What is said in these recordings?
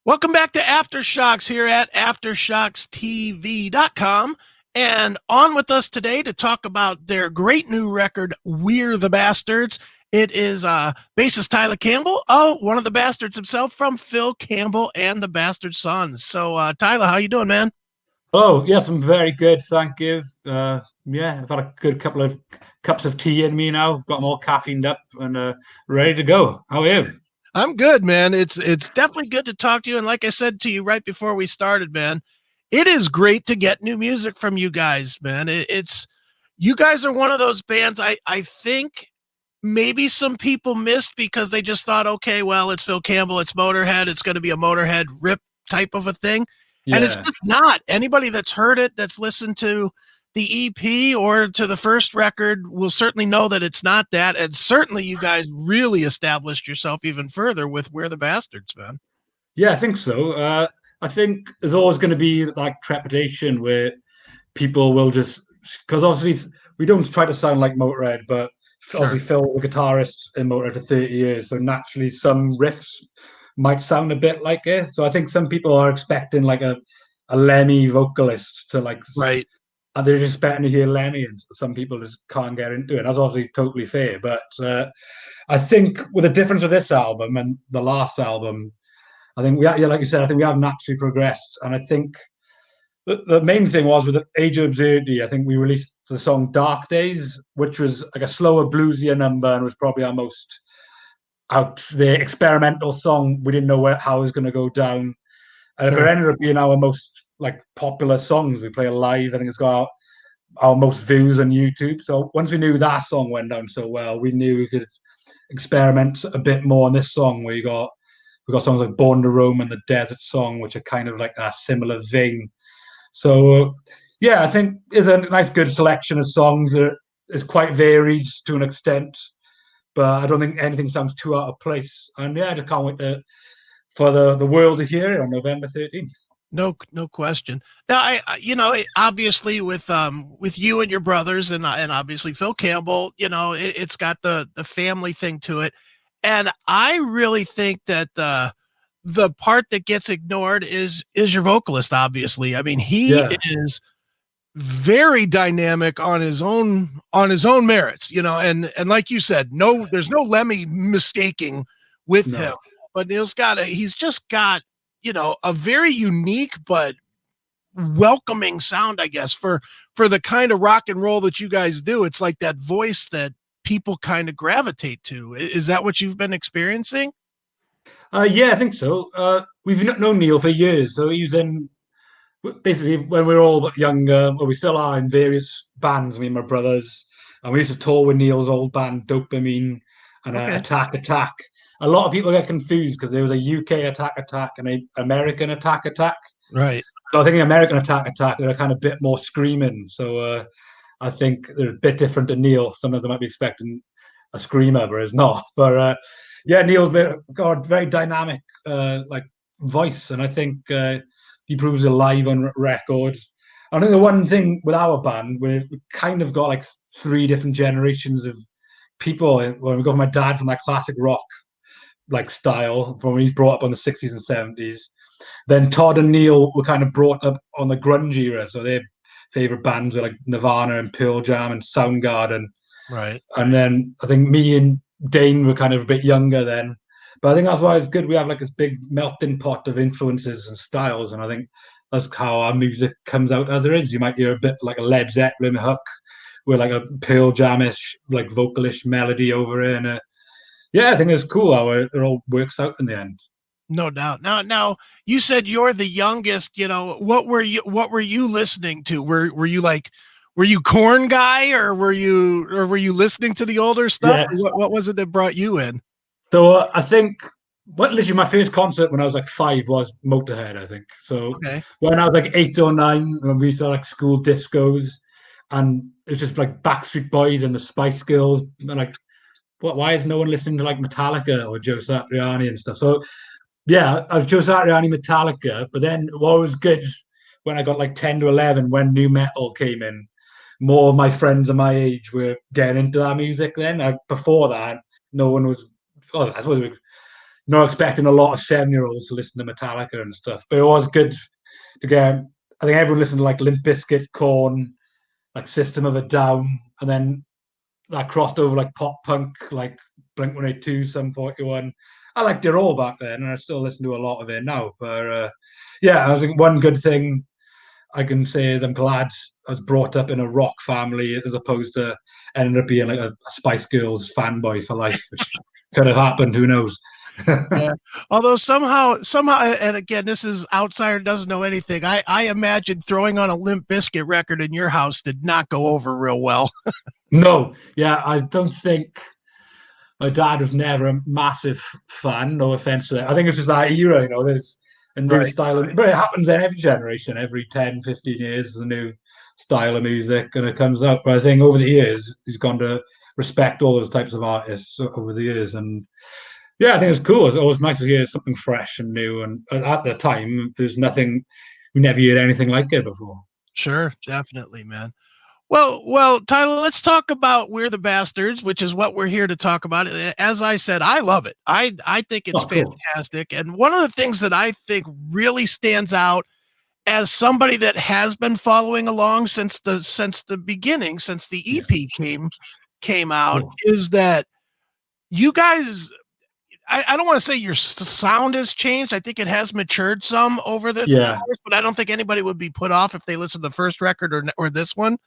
Welcome back to AFTERSHOCKS here at AFTERSHOCKSTV.com. And on with us today to talk about their great new record, We're the Bastards. It is bassist Tyla Campbell, one of the Bastards himself, from Phil Campbell and the Bastard Sons. So, Tyla, how you doing, man? Oh, yes, I'm very good. Thank you. Yeah, I've had a good couple of cups of tea in me now. Got them all caffeined up and ready to go. How are you? I'm good, man. It's definitely good to talk to you. And like I said to you right before we started, man, it is great to get new music from you guys, man. It's you guys are one of those bands I think maybe some people missed because they just thought, okay, well, it's Phil Campbell, it's Motorhead, it's going to be a Motorhead rip type of a thing. And it's Yeah. just not. Anybody that's heard it, that's listened to the EP or to the first record will certainly know that it's not that. And certainly you guys really established yourself even further with We're the Bastards, man. Yeah, I think so. I think there's always going to be like trepidation where people will just, because obviously we don't try to sound like Motorhead, but Sure. obviously Phil, the guitarist in Motorhead for 30 years, so naturally some riffs might sound a bit like it. So I think some people are expecting like a Lemmy vocalist to like, Right. and they're just expecting to hear Lemmy, and some people just can't get into it. That's obviously totally fair, but I think with the difference of this album and the last album, I think yeah, like you said, I think we have naturally progressed, and I think the main thing was with Age of Absurdity. I think we released the song "Dark Days," which was like a slower, bluesier number, and was probably our most out the experimental song. We didn't know how it was going to go down, but it Sure. ended up being our most like popular songs. We play it live. I think it's got our most views on YouTube. So once we knew that song went down so well, we knew we could experiment a bit more on this song. Where we got songs like "Born to Roam" and "The Desert Song," which are kind of like a similar vein. So yeah, I think it's a nice, good selection of songs that is quite varied to an extent, but I don't think anything sounds too out of place. And yeah, I just can't wait for the world to hear it on November 13th. No question. Now, obviously with you and your brothers and obviously Phil Campbell, it's got the family thing to it, and I really think that the part that gets ignored is your vocalist. Obviously, I mean he Yeah, is very dynamic on his own merits, and like you said, no, there's no Lemmy mistaking with him, no. but he's just got a very unique but welcoming sound, I guess, for the kind of rock and roll that you guys do. It's like that voice that people kind of gravitate to. Is that what you've been experiencing? Yeah, I think so. We've known Neil for years, so he was in basically when we were all younger, well, we still are in various bands, me and my brothers, and we used to tour with Neil's old band, Dopamine, and Okay. Attack Attack. A lot of people get confused because there was a UK Attack Attack and an American Attack Attack. Right. So I think the American Attack Attack, they're kind of a bit more screaming. So I think they're a bit different to Neil. Some of them might be expecting a screamer, whereas not. But yeah, Neil's got very dynamic like voice, and I think he proves it live on record. I think the one thing with our band, we kind of got like three different generations of people. When we go from my dad from that classic rock like style from when he's brought up on the 60s and 70s. Then Todd and Neil were kind of brought up on the grunge era, so their favorite bands were like Nirvana and Pearl Jam and Soundgarden. Right. And then I think me and Dane were kind of a bit younger then. But I think that's why it's good. We have like this big melting pot of influences and styles, and I think that's how our music comes out as it is. You might hear a bit like a Led Zeppelin hook with like a Pearl Jamish, like vocalish melody over it, and yeah, I think it's cool how it all works out in the end. No doubt. Now you said you're the youngest. What were you listening to? Were you Corn guy, or were you listening to the older stuff? Yeah. Or what was it that brought you in? So I think what literally my first concert when I was like five was Motorhead. I think so. Okay. When I was like 8 or 9, when we saw like school discos, and it's just like Backstreet Boys and the Spice Girls, and like, what? Why is no one listening to like Metallica or Joe Satriani and stuff? So yeah, I was Joe Satriani, Metallica, but then what was good when I got like 10 to 11, when new metal came in, more of my friends of my age were getting into that music. Then before that, no one was. Oh, I suppose not expecting a lot of 7-year-olds to listen to Metallica and stuff. But it was good to get. I think everyone listened to like Limp Bizkit, Korn, like System of a Down, and then that crossed over like pop punk, like Blink-182, Sum 41. I liked it all back then, and I still listen to a lot of it now. But yeah, I think one good thing I can say is I'm glad I was brought up in a rock family as opposed to ending up being like a Spice Girls fanboy for life, which could have happened. Who knows? Yeah. Although somehow, and again, this is outsider doesn't know anything. I imagine throwing on a Limp Bizkit record in your house did not go over real well. No, yeah, I don't think my dad was never a massive fan. No offense to that. I think it's just that era, there's a new Right. style of, but it happens in every generation. Every 10, 15 years, there's a new style of music and it comes up. But I think over the years, he's gone to respect all those types of artists over the years. And yeah, I think it's cool. It's always nice to hear something fresh and new. And at the time, there's nothing, we never heard anything like it before. Sure, definitely, man. Well, Tyler, let's talk about We're the Bastards, which is what we're here to talk about. As I said, I love it. I think it's fantastic. And one of the things that I think really stands out as somebody that has been following along since the beginning, since the EP came out, is that you guys, I don't want to say your sound has changed. I think it has matured some over the years, but I don't think anybody would be put off if they listen to the first record or this one.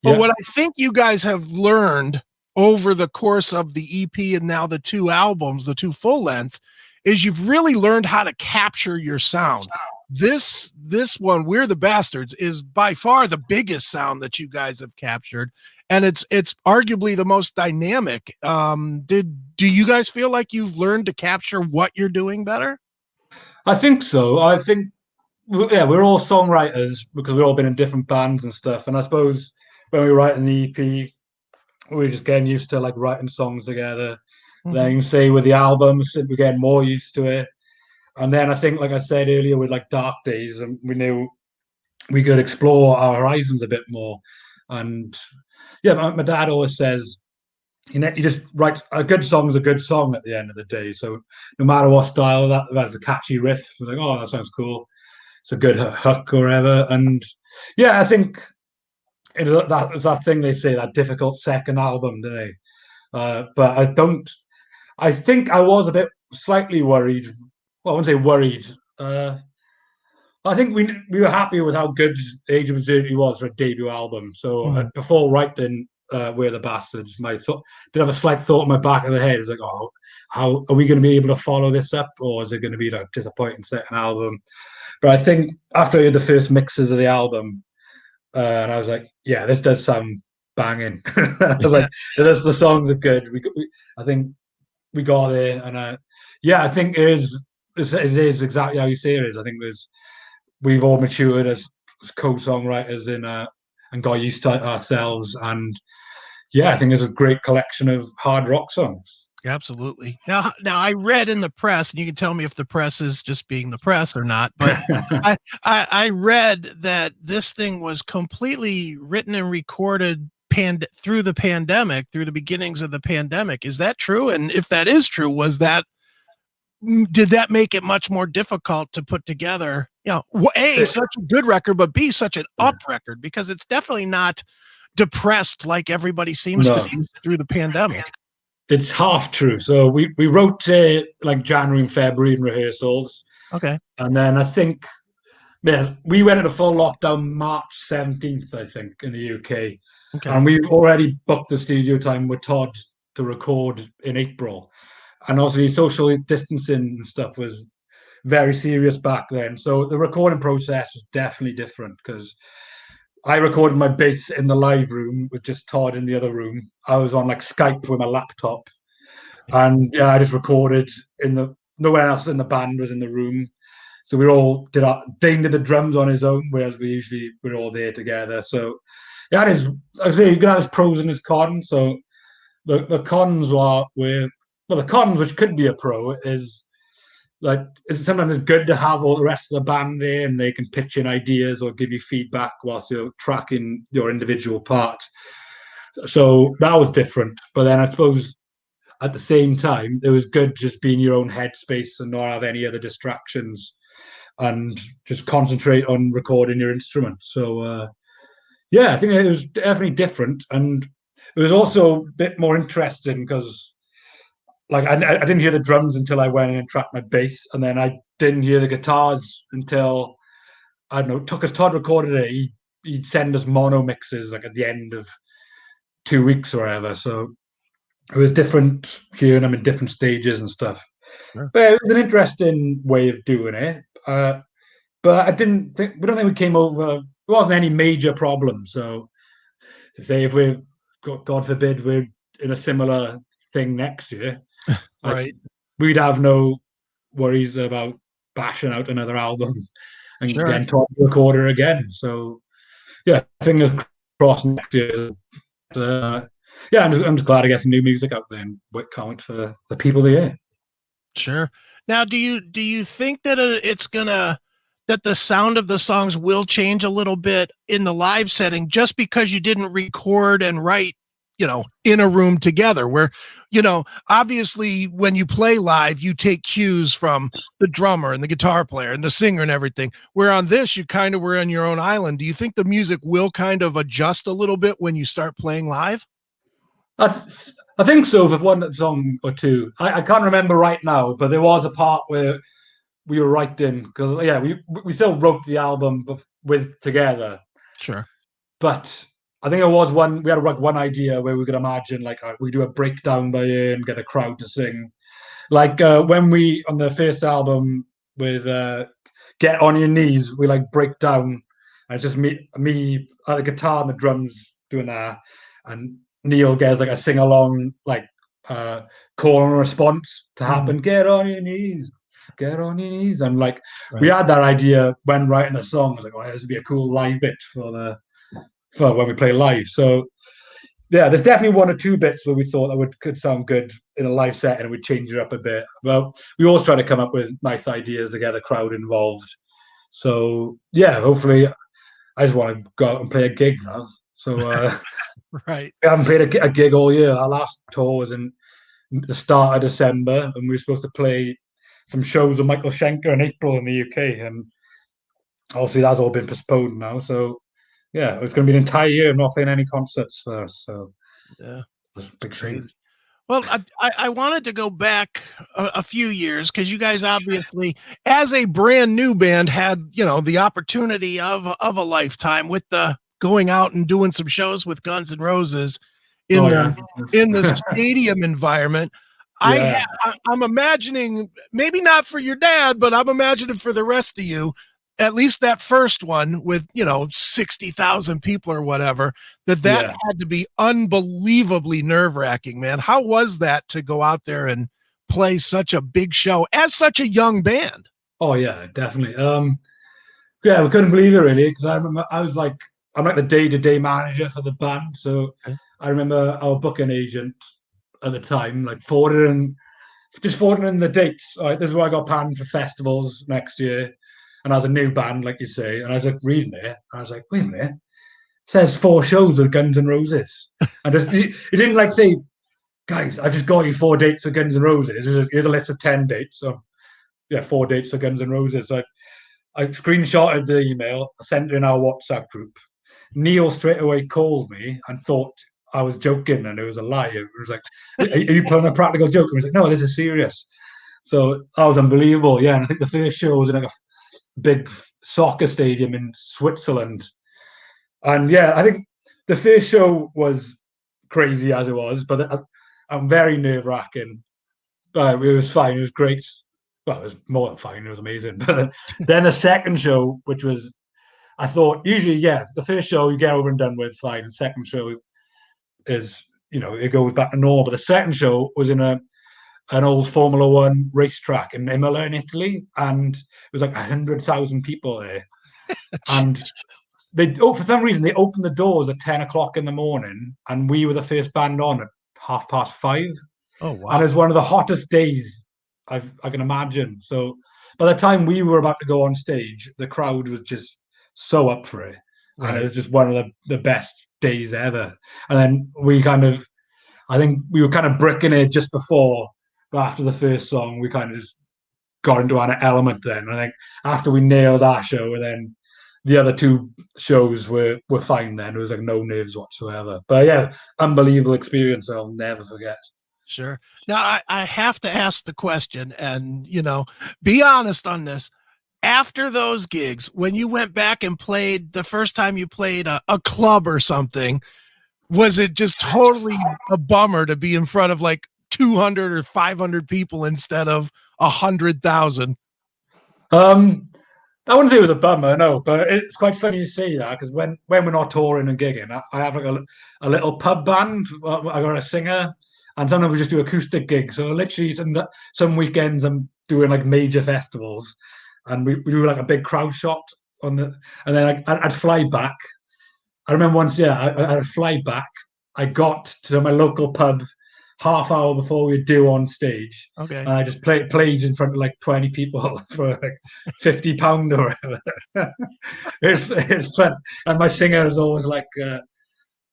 But what I think you guys have learned over the course of the EP and now the two albums, the two full lengths, is you've really learned how to capture your sound. This one, We're the Bastards, is by far the biggest sound that you guys have captured, and it's arguably the most dynamic. Do you guys feel like you've learned to capture what you're doing better? I think so. I think, yeah, we're all songwriters because we've all been in different bands and stuff. And I suppose when we were writing the EP, we were just getting used to like writing songs together. Then you say with the albums, we're getting more used to it. And then I think, like I said earlier, with like Dark Days, and we knew we could explore our horizons a bit more. And yeah, my dad always says, you just write a good song's a good song at the end of the day. So no matter what style, that's a catchy riff. It's like, oh, that sounds cool. It's a good hook or whatever. And yeah, I think that's that thing they say, that difficult second album, don't they? But I think I was a bit slightly worried. Well, I wouldn't say worried. I think we were happy with how good Age of Absurdity was for a debut album. So before writing We're the Bastards, did have a slight thought in my back of the head. It's like, oh, how are we going to be able to follow this up, or is it going to be like a disappointing second album? But I think after I heard the first mixes of the album, and I was like, yeah, this does sound banging. I was like, the songs are good. I think we got there, and yeah, I think it is exactly how you say it is. I think we've all matured as co-songwriters and got used to it ourselves, and yeah, I think there's a great collection of hard rock songs. Absolutely. Now I read in the press, and you can tell me if the press is just being the press or not, but I read that this thing was completely written and recorded through the pandemic, through the beginnings of the pandemic. Is that true? And if that is true, did that make it much more difficult to put together, A, such a good record, but B, such an up record? Because it's definitely not depressed like everybody seems to be through the pandemic. It's half true. So we wrote like January and February in rehearsals. Okay. And then I think we went into full lockdown March 17th, I think, in the UK. Okay. And we already booked the studio time with Todd to record in April. And obviously social distancing and stuff was very serious back then. So the recording process was definitely different because I recorded my bass in the live room with just Todd in the other room. I was on like Skype with my laptop. And yeah, I just recorded no one else in the band was in the room. So we all Dane did the drums on his own, whereas we're all there together. So yeah, you can have his pros and his cons. So the cons the cons, which could be a pro, is like sometimes it's good to have all the rest of the band there and they can pitch in ideas or give you feedback whilst you're tracking your individual part. So that was different. But then I suppose at the same time, it was good just being your own headspace and not have any other distractions and just concentrate on recording your instrument. So yeah, I think it was definitely different, and it was also a bit more interesting because like I didn't hear the drums until I went in and tracked my bass, and then I didn't hear the guitars until I don't know. Because Todd recorded it, he'd send us mono mixes like at the end of 2 weeks or whatever. So it was different hearing them in different stages and stuff. Sure. But it was an interesting way of doing it. But I didn't think we don't think we came over. There wasn't any major problem. So to say if we're God forbid we're in a similar thing next year, Right. we'd have no worries about bashing out another album and Sure. getting to record it again. So yeah, fingers crossed next year. Yeah, I'm just glad I get some new music out there and can't wait for the people to hear. Sure. Now, do you think that it's gonna that the sound of the songs will change a little bit in the live setting just because you didn't record and write, in a room together where, obviously when you play live, you take cues from the drummer and the guitar player and the singer and everything. Where on this, you kind of were on your own island. Do you think the music will kind of adjust a little bit when you start playing live? I think so for one song or two. I can't remember right now, but there was a part where we were writing because yeah, we still wrote the album with together. Sure. But I think it was one we had like one idea where we could imagine like we do a breakdown by ear and get a crowd to sing. Like when we on the first album with Get On Your Knees, we like break down and it's just me at the guitar and the drums doing that, and Neil gets like a sing along like call and response to happen. Get on your knees, get on your knees, and like we Right. had that idea when writing the song. I was like, oh, this would be a cool live bit for when we play live. So yeah, there's definitely one or two bits where we thought that could sound good in a live set and we'd change it up a bit. Well, we always try to come up with nice ideas to get the crowd involved. So yeah, hopefully I just want to go out and play a gig now. So Right. we haven't played a gig all year. Our last tour was in the start of December, and we were supposed to play some shows with Michael Schenker in April in the UK, and obviously that's all been postponed now. So yeah, it's going to be an entire year of not playing any concerts for us. So Yeah. it's a big shame. Crazy. Well, I wanted to go back a few years because you guys obviously, as a brand new band, had the opportunity of a lifetime with the going out and doing some shows with Guns N' Roses in Oh the yeah, in the stadium environment. yeah, I'm imagining maybe not for your dad, but I'm imagining for the rest of you, at least that first one with 60,000 people or whatever, that yeah. had to be unbelievably nerve-wracking, man. How was that to go out there and play such a big show as such a young band? Oh yeah, definitely. Yeah, we couldn't believe it really because I remember I'm like the day-to-day manager for the band, so Okay. I remember our booking agent at the time like forwarding the dates. All right, this is what I got planned for festivals next year, and as a new band, like you say, and I was like reading it, and I was like, wait a minute, it says 4 shows with Guns N' Roses, and he didn't like say, guys, I've just got you 4 dates for Guns N' Roses. Here's a list of 10 dates. So yeah, 4 dates for Guns N' Roses. So I screenshotted the email, sent it in our WhatsApp group. Neil straight away called me and thought I was joking and it was a lie. It was like, are you playing a practical joke? And he was like, no, this is serious. So that was unbelievable. Yeah, and I think the first show was in like a big soccer stadium in Switzerland. And yeah, I think the first show was crazy as it was, but I'm very nerve wracking. But it was fine. It was great. Well, it was more than fine. It was amazing. But then the second show, which was, I thought usually, yeah, the first show you get over and done with, fine. The second show is, it goes back to normal. But the second show was in an old Formula One racetrack in Imola in Italy, and it was like 100,000 people there. And for some reason they opened the doors at 10 o'clock in the morning, and we were the first band on at 5:30. Oh, And it wow. was one of the hottest days I can imagine. So by the time we were about to go on stage, the crowd was just so up for it, and it Right. was just one of the best days ever. And then we kind of I think we were kind of bricking it just before, but after the first song, we kind of just got into an element then. I think after we nailed our show, and then the other two shows were fine then. There was like no nerves whatsoever. But yeah, unbelievable experience I'll never forget. Sure. Now I have to ask the question, and be honest on this. After those gigs, when you went back and played the first time you played a club or something, was it just totally a bummer to be in front of like 200 or 500 people instead of 100,000? Um, I wouldn't say it was a bummer, no, but it's quite funny you say that because when we're not touring and gigging, I have like a little pub band. I got a singer, and sometimes we just do acoustic gigs. So literally, some weekends I'm doing like major festivals, and we do like a big crowd shot on the, and then I'd fly back. I remember once, yeah, I'd fly back. I got to my local pub half hour before we do on stage. Okay. And I just played in front of like 20 people for like £50 or whatever. It's fun. And my singer is always like, oh,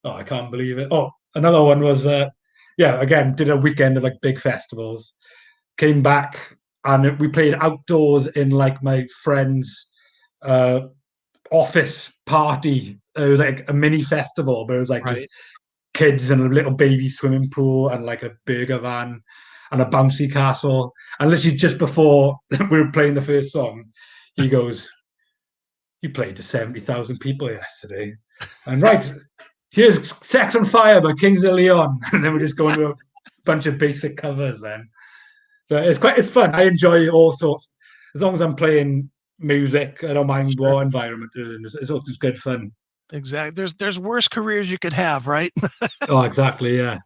I can't believe it. Oh, another one was, yeah, again, did a weekend of like big festivals. Came back and we played outdoors in like my friend's uh, office party. It was like a mini festival, but it was like just Right. kids and a little baby swimming pool and like a burger van and a bouncy castle. And literally just before we were playing the first song, he goes, "You played to 70,000 people yesterday." And right, here's Sex on Fire by Kings of Leon. And then we're just going to a bunch of basic covers then. So it's fun. I enjoy all sorts. As long as I'm playing music, I don't mind Sure. what environment it is. It's always good fun. Exactly. There's worse careers you could have, right? Oh, exactly. Yeah.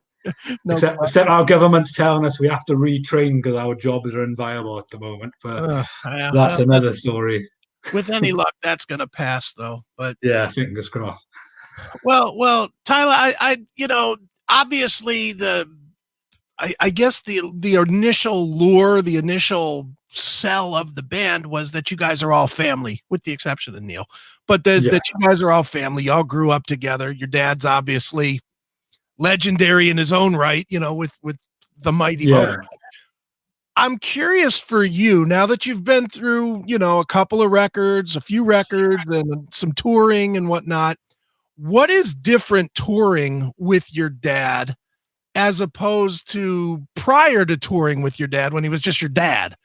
No Except question. our government's telling us we have to retrain because our jobs are inviolable at the moment. But Yeah, that's another story. with any luck, that's gonna pass though. But Yeah, fingers crossed. well, Tyler, obviously I guess the initial lure, the initial sell of the band was that you guys are all family, with the exception of Neil. But Yeah, that you guys are all family. Y'all grew up together. Your dad's obviously legendary in his own right, with the mighty Motor. yeah. I'm curious for you now that you've been through, a couple of records, a few records, and some touring and whatnot. What is different touring with your dad as opposed to prior to touring with your dad when he was just your dad?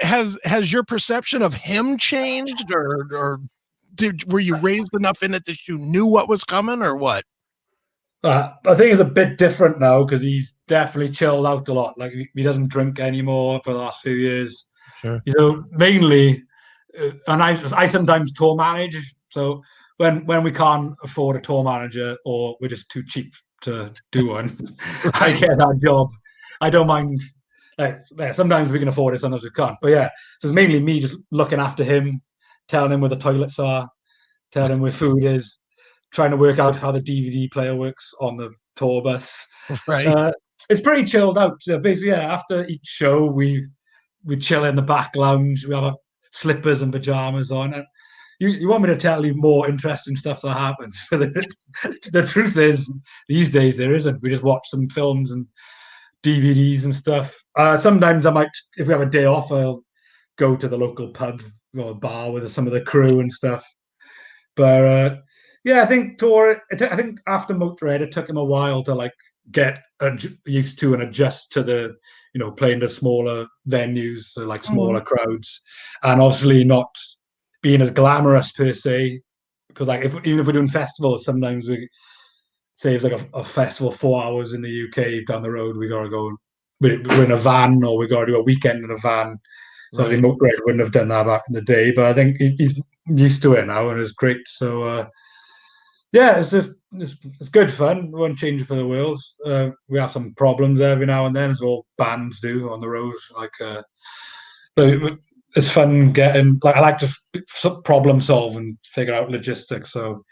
Has your perception of him changed, or were you raised enough in it that you knew what was coming, or what? I think it's a bit different now because he's definitely chilled out a lot. Like he doesn't drink anymore for the last few years. Sure. Mainly, and I sometimes tour manage. So when we can't afford a tour manager or we're just too cheap to do one, I Right. get that job. I don't mind. Like yeah, sometimes we can afford it, sometimes we can't. But yeah, so it's mainly me just looking after him, telling him where the toilets are, telling him where food is, trying to work out how the DVD player works on the tour bus. Right. Uh, it's pretty chilled out. Basically, yeah, after each show, we chill in the back lounge. We have our slippers and pajamas on. And you want me to tell you more interesting stuff that happens? The truth is, these days there isn't. We just watch some films and DVDs and stuff. Sometimes I might, if we have a day off, I'll go to the local pub or bar with some of the crew and stuff. But yeah, I think I think after Motorhead, it took him a while to like get used to and adjust to the playing the smaller venues, so like Mhm. smaller crowds, and obviously not being as glamorous per se. Because like even if we're doing festivals, sometimes we say it's like a festival 4 hours in the UK down the road, we gotta go. We're in a van, or we gotta do a weekend in a van. So obviously Right. Motorhead wouldn't have done that back in the day, but I think he's used to it now, and it's great. So yeah, it's good fun. We won't change it for the world. We have some problems every now and then, as all bands do on the road. Like, but it's fun getting. Like, I like to problem solve and figure out logistics. So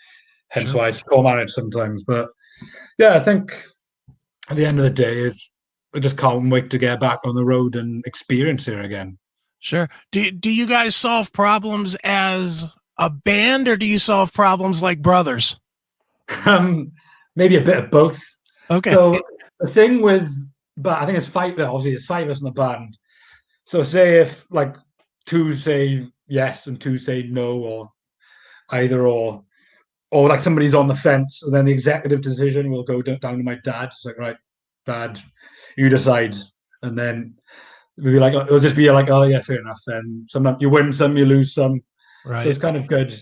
hence Sure. why it's co-managed sometimes. But yeah, I think at the end of the day, I just can't wait to get back on the road and experience it again. Sure. Do you guys solve problems as a band, or do you solve problems like brothers? Um, Maybe a bit of both. Okay. So the thing with, but I think it's five. Obviously, it's five of us in the band. So say if like two say yes and two say no, or either or like somebody's on the fence, and then the executive decision will go down to my dad. It's like, right, dad, you decide, and then we'll be like, it'll just be like, oh yeah, fair enough. And sometimes you win some, you lose some, so Right. it's kind of good.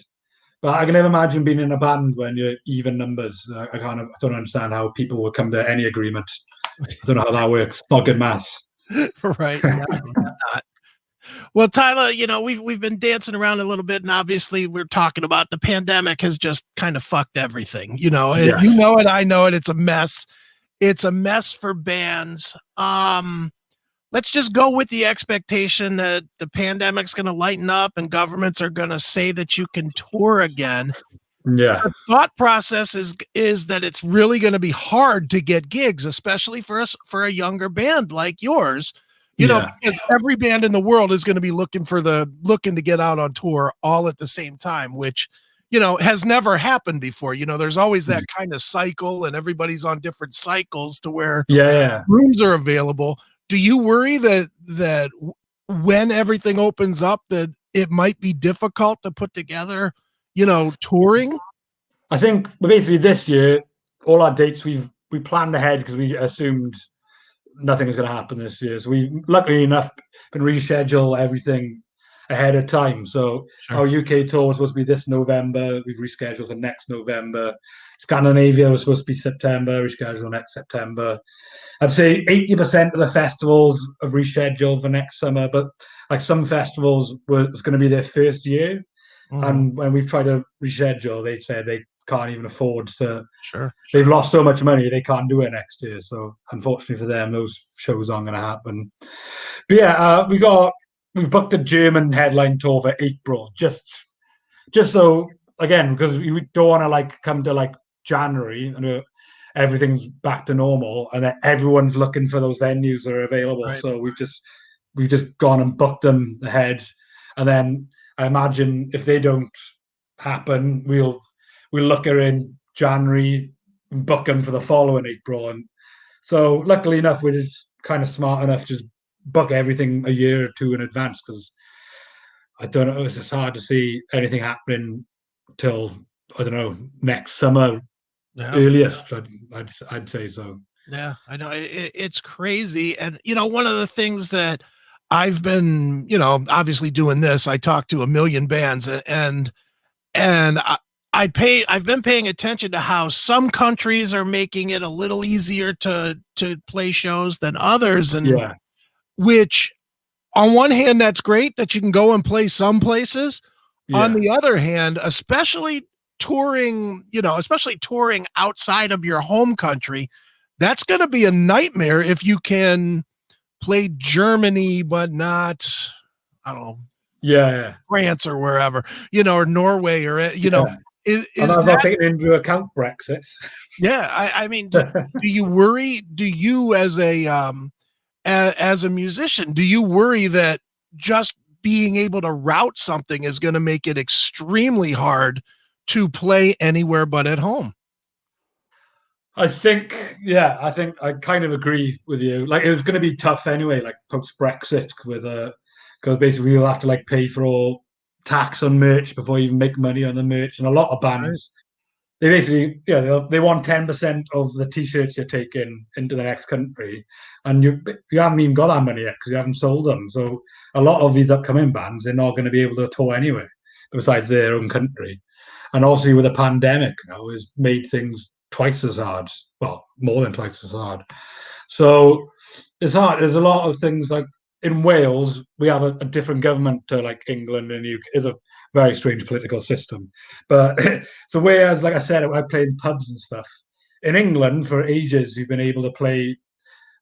But I can never imagine being in a band when you're even numbers. I can't. I don't understand how people would come to any agreement. I don't know how that works. It's not good maths. Right. No, not. Well, Tyler, we've been dancing around a little bit, and obviously we're talking about the pandemic has just kind of fucked everything. You Yes. know it, I know it. It's a mess. It's a mess for bands. Let's just go with the expectation that the pandemic's going to lighten up and governments are going to say that you can tour again. Yeah. The thought process is that it's really going to be hard to get gigs, especially for us for a younger band like yours. Yeah. Because every band in the world is going to be looking to get out on tour all at the same time, which has never happened before. There's always that kind of cycle, and everybody's on different cycles to where Yeah. Yeah. rooms are available. Do you worry that when everything opens up that it might be difficult to put together, touring? I think basically this year, all our dates we planned ahead because we assumed nothing is going to happen this year. So we, luckily enough, can reschedule everything ahead of time. So Sure. our UK tour was supposed to be this November. We've rescheduled for next November. Scandinavia was supposed to be September. Rescheduled next September. I'd say 80% of the festivals have rescheduled for next summer, but like some festivals was going to be their first year. Mhm. And when we've tried to reschedule, they said they can't even afford to. Sure. They've lost so much money they can't do it next year. So unfortunately for them, those shows aren't going to happen. But yeah, we've booked a German headline tour for April, just so again because we don't want to like come to like January and everything's back to normal, and then everyone's looking for those venues that are available. Right. So we've just gone and booked them ahead, and then I imagine if they don't happen, we'll look at in January and book them for the following April. And so, luckily enough, we're just kind of smart enough to just book everything a year or two in advance because I don't know, it's just hard to see anything happening till I don't know next summer Yeah. earliest. I'd say so. Yeah, I know it's crazy. And, one of the things that I've been, obviously doing this, I talk to a million bands and I've been paying attention to how some countries are making it a little easier to play shows than others. And Yeah, which on one hand, that's great that you can go and play some places. On yeah, the other hand, especially touring outside of your home country, that's going to be a nightmare if you can play Germany, but not, I don't know, yeah, France or wherever, or Norway or, yeah. And is that's not that, taking into account Brexit. yeah, I mean, do you worry, do you as a musician, do you worry that just being able to route something is going to make it extremely hard to play anywhere but at home? Yeah, I think I kind of agree with you. Like, it was going to be tough anyway, like post Brexit, because basically we'll have to like pay for all tax on merch before you even make money on the merch, and a lot of Right. bands they basically they want 10% of the t-shirts you're taking into the next country, and you haven't even got that money yet because you haven't sold them. So a lot of these upcoming bands they're not going to be able to tour anyway, besides their own country. And also with the pandemic now has made things twice as hard. Well, more than twice as hard. So it's hard. There's a lot of things like in Wales, we have a different government to like England and UK. It's a very strange political system. But so whereas, like I said, I played in pubs and stuff. In England, for ages, you've been able to play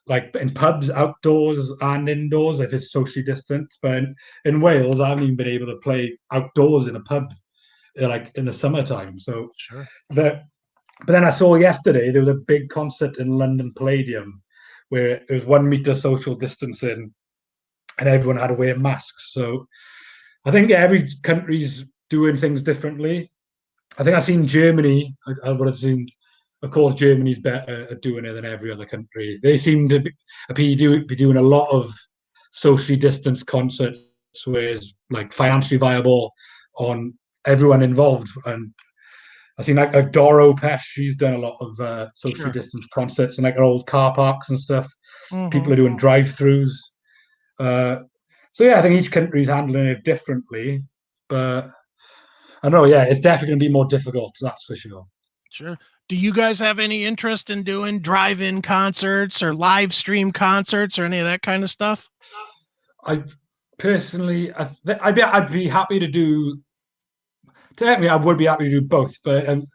like in pubs, outdoors and indoors if it's socially distanced. But in Wales, I haven't even been able to play outdoors in a pub like in the summertime. So Sure. the but then I saw yesterday there was a big concert in London Palladium where it was 1 meter social distancing and everyone had to wear masks. So I think every country's doing things differently. I think I've seen Germany. I would have seen of course, Germany's better at doing it than every other country. They seem to be doing a lot of socially distanced concerts, whereas like financially viable on everyone involved. And I think like Doro Pesh, she's done a lot of socially distanced concerts in like her old car parks and stuff. People are doing drive-throughs. So yeah, I think each country's handling it differently, but I know, yeah, it's definitely going to be more difficult. That's for sure. Sure. Do you guys have any interest in doing drive-in concerts or live stream concerts or any of that kind of stuff? I personally, I'd be happy to do. Technically, I would be happy to do both, but I'm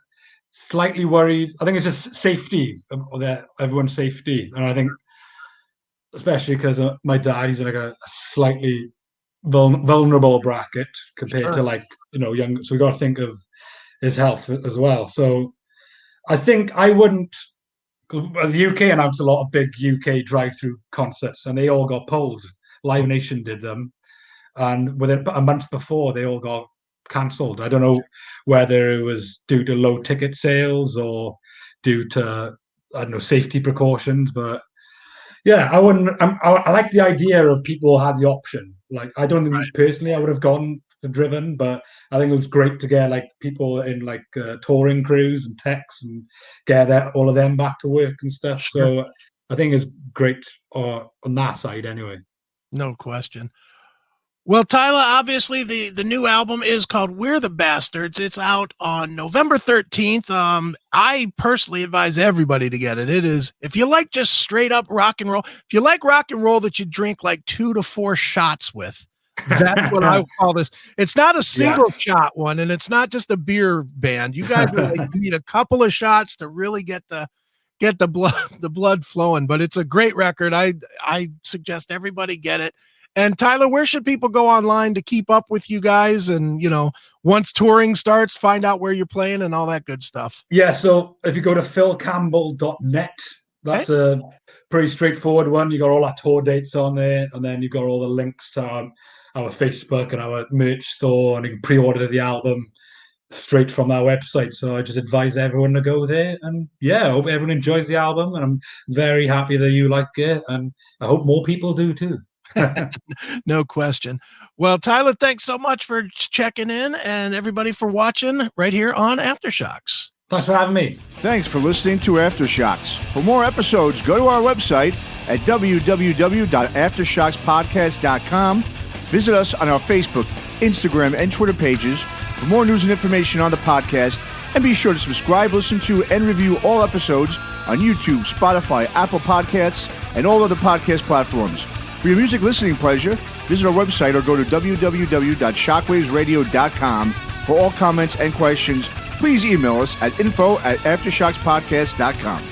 slightly worried. I think it's just safety, everyone's safety, and I think especially because my dad, he's in like a slightly vulnerable bracket compared to like young. So we got to think of his health as well. So I think I wouldn't. The UK announced a lot of big UK drive-through concerts, and they all got pulled. Live Nation did them, and within a month before, they all got cancelled. I don't know whether it was due to low ticket sales or due to safety precautions, but yeah, I wouldn't. I like the idea of people had the option. Like, I don't think personally I would have gone for Driven, but I think it was great to get like people in like touring crews and techs and get all of them back to work and stuff. Sure. So I think it's great on that side anyway. No question. Well, Tyla, obviously the new album is called We're the Bastards. It's out on November 13th. I personally advise everybody to get it. It is, if you like just straight up rock and roll, if you like rock and roll that you drink like 2 to 4 shots with, that's what I call this. It's not a single shot one, and it's not just a beer band. You guys are like, you need a couple of shots to really get the blood flowing, but it's a great record. I suggest everybody get it. And Tyla, where should people go online to keep up with you guys? And, once touring starts, find out where you're playing and all that good stuff. Yeah. So if you go to philcampbell.net, that's a pretty straightforward one. You got all our tour dates on there, and then you got all the links to our Facebook and our merch store, and you can pre-order the album straight from our website. So I just advise everyone to go there, and I hope everyone enjoys the album, and I'm very happy that you like it, and I hope more people do too. No question. Well, Tyla, thanks so much for checking in, and everybody for watching right here on Aftershocks. Thanks for having me. Thanks for listening to Aftershocks. For more episodes, go to our website at www.aftershockspodcast.com. Visit us on our Facebook, Instagram, and Twitter pages for more news and information on the podcast, and be sure to subscribe, listen to, and review all episodes on YouTube, Spotify, Apple Podcasts, and all other podcast platforms. For your music listening pleasure, visit our website or go to www.shockwavesradio.com. For all comments and questions, please email us at info@aftershockspodcast.com.